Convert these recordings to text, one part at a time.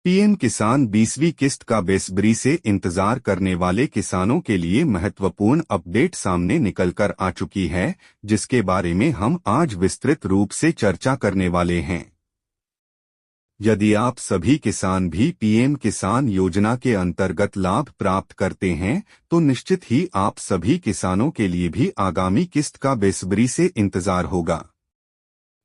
PM किसान 20वीं किस्त का बेसब्री से इंतजार करने वाले किसानों के लिए महत्वपूर्ण अपडेट सामने निकलकर आ चुकी है, जिसके बारे में हम आज विस्तृत रूप से चर्चा करने वाले हैं। यदि आप सभी किसान भी पीएम किसान योजना के अंतर्गत लाभ प्राप्त करते हैं, तो निश्चित ही आप सभी किसानों के लिए भी आगामी किस्त का बेसब्री से इंतजार होगा।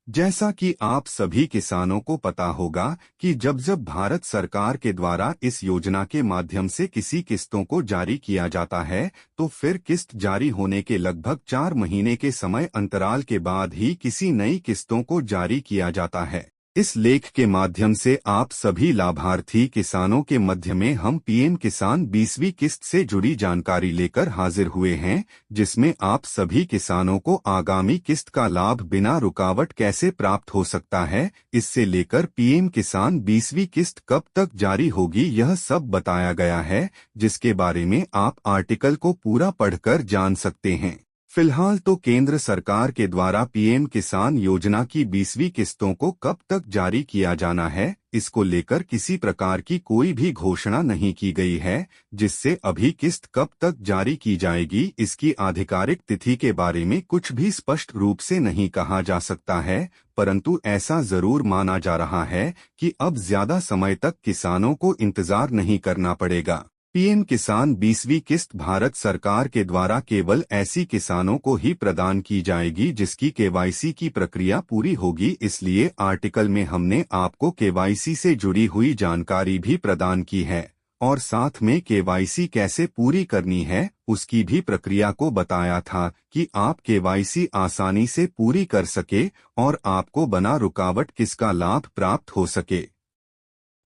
जैसा कि आप सभी किसानों को पता होगा कि जब जब भारत सरकार के द्वारा इस योजना के माध्यम से किसी किस्तों को जारी किया जाता है, तो फिर किस्त जारी होने के लगभग 4 महीने के समय अंतराल के बाद ही किसी नई किस्तों को जारी किया जाता है। इस लेख के माध्यम से आप सभी लाभार्थी किसानों के मध्य में हम पीएम किसान 20वीं किस्त से जुड़ी जानकारी लेकर हाजिर हुए हैं, जिसमें आप सभी किसानों को आगामी किस्त का लाभ बिना रुकावट कैसे प्राप्त हो सकता है, इससे लेकर पीएम किसान 20वीं किस्त कब तक जारी होगी, यह सब बताया गया है, जिसके बारे में आप आर्टिकल को पूरा पढ़कर जान सकते हैं। फिलहाल तो केंद्र सरकार के द्वारा पीएम किसान योजना की 20वीं किस्तों को कब तक जारी किया जाना है, इसको लेकर किसी प्रकार की कोई भी घोषणा नहीं की गई है, जिससे अभी किस्त कब तक जारी की जाएगी इसकी आधिकारिक तिथि के बारे में कुछ भी स्पष्ट रूप से नहीं कहा जा सकता है। परंतु ऐसा जरूर माना जा रहा है कि अब ज्यादा समय तक किसानों को इंतजार नहीं करना पड़ेगा। पीएम किसान 20वीं किस्त भारत सरकार के द्वारा केवल ऐसी किसानों को ही प्रदान की जाएगी जिसकी केवाईसी की प्रक्रिया पूरी होगी, इसलिए आर्टिकल में हमने आपको केवाईसी से जुड़ी हुई जानकारी भी प्रदान की है और साथ में केवाईसी कैसे पूरी करनी है उसकी भी प्रक्रिया को बताया था कि आप केवाईसी आसानी से पूरी कर सके और आपको बिना रुकावट किसका लाभ प्राप्त हो सके।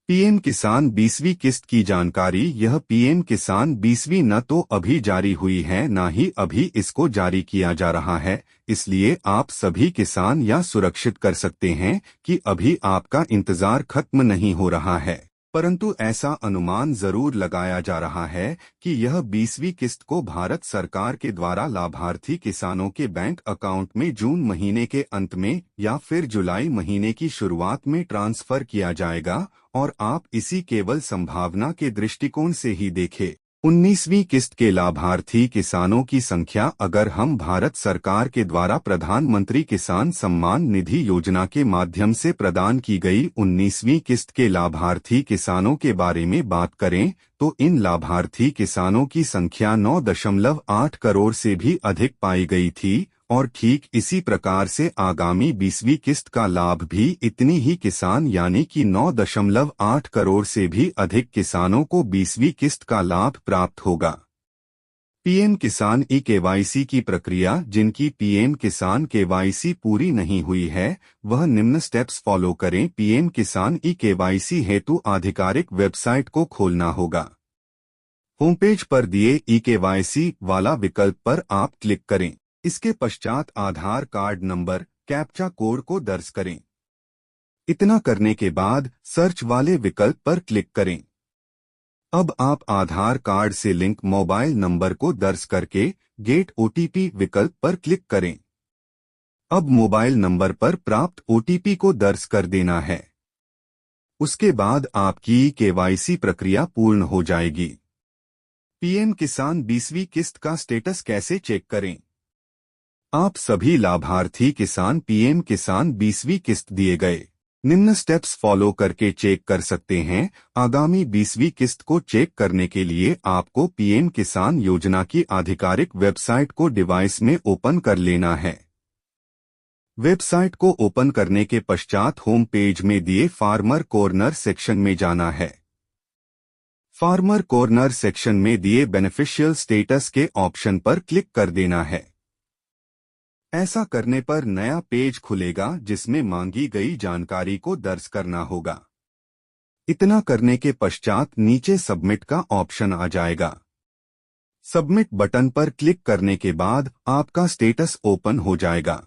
पीएम किसान 20वीं किस्त की जानकारी। यह पीएम किसान 20वीं न तो अभी जारी हुई है न ही अभी इसको जारी किया जा रहा है, इसलिए आप सभी किसान यह सुरक्षित कर सकते हैं कि अभी आपका इंतजार खत्म नहीं हो रहा है। परंतु ऐसा अनुमान जरूर लगाया जा रहा है कि यह 20वीं किस्त को भारत सरकार के द्वारा लाभार्थी किसानों के बैंक अकाउंट में जून महीने के अंत में या फिर जुलाई महीने की शुरुआत में ट्रांसफर किया जाएगा और आप इसी केवल संभावना के दृष्टिकोण से ही देखें। 19वीं किस्त के लाभार्थी किसानों की संख्या अगर हम भारत सरकार के द्वारा प्रधानमंत्री किसान सम्मान निधि योजना के माध्यम से प्रदान की गई 19वीं किस्त के लाभार्थी किसानों के बारे में बात करें, तो इन लाभार्थी किसानों की संख्या 9.8 करोड़ से भी अधिक पाई गई थी और ठीक इसी प्रकार से आगामी 20वीं किस्त का लाभ भी इतनी ही किसान यानी कि 9.8 करोड़ से भी अधिक किसानों को 20वीं किस्त का लाभ प्राप्त होगा। पीएम किसान ई केवाईसी की प्रक्रिया। जिनकी पीएम किसान केवाईसी पूरी नहीं हुई है वह निम्न स्टेप्स फॉलो करें। पीएम किसान ई केवाईसी हेतु आधिकारिक वेबसाइट को खोलना होगा। होमपेज पर दिए ई केवाईसी वाला विकल्प पर आप क्लिक करें। इसके पश्चात आधार कार्ड नंबर, कैप्चा कोड को दर्ज करें। इतना करने के बाद सर्च वाले विकल्प पर क्लिक करें। अब आप आधार कार्ड से लिंक मोबाइल नंबर को दर्ज करके गेट ओटीपी विकल्प पर क्लिक करें। अब मोबाइल नंबर पर प्राप्त ओटीपी को दर्ज कर देना है। उसके बाद आपकी केवाईसी प्रक्रिया पूर्ण हो जाएगी। पीएम किसान 20वीं किस्त का स्टेटस कैसे चेक करें? आप सभी लाभार्थी किसान पीएम किसान 20वीं किस्त दिए गए निम्न स्टेप्स फॉलो करके चेक कर सकते हैं। आगामी 20वीं किस्त को चेक करने के लिए आपको पीएम किसान योजना की आधिकारिक वेबसाइट को डिवाइस में ओपन कर लेना है। वेबसाइट को ओपन करने के पश्चात होम पेज में दिए फार्मर कॉर्नर सेक्शन में जाना है। फार्मर कॉर्नर सेक्शन में दिए बेनिफिशियल स्टेटस के ऑप्शन पर क्लिक कर देना है। ऐसा करने पर नया पेज खुलेगा जिसमें मांगी गई जानकारी को दर्ज करना होगा। इतना करने के पश्चात नीचे सबमिट का ऑप्शन आ जाएगा। सबमिट बटन पर क्लिक करने के बाद आपका स्टेटस ओपन हो जाएगा।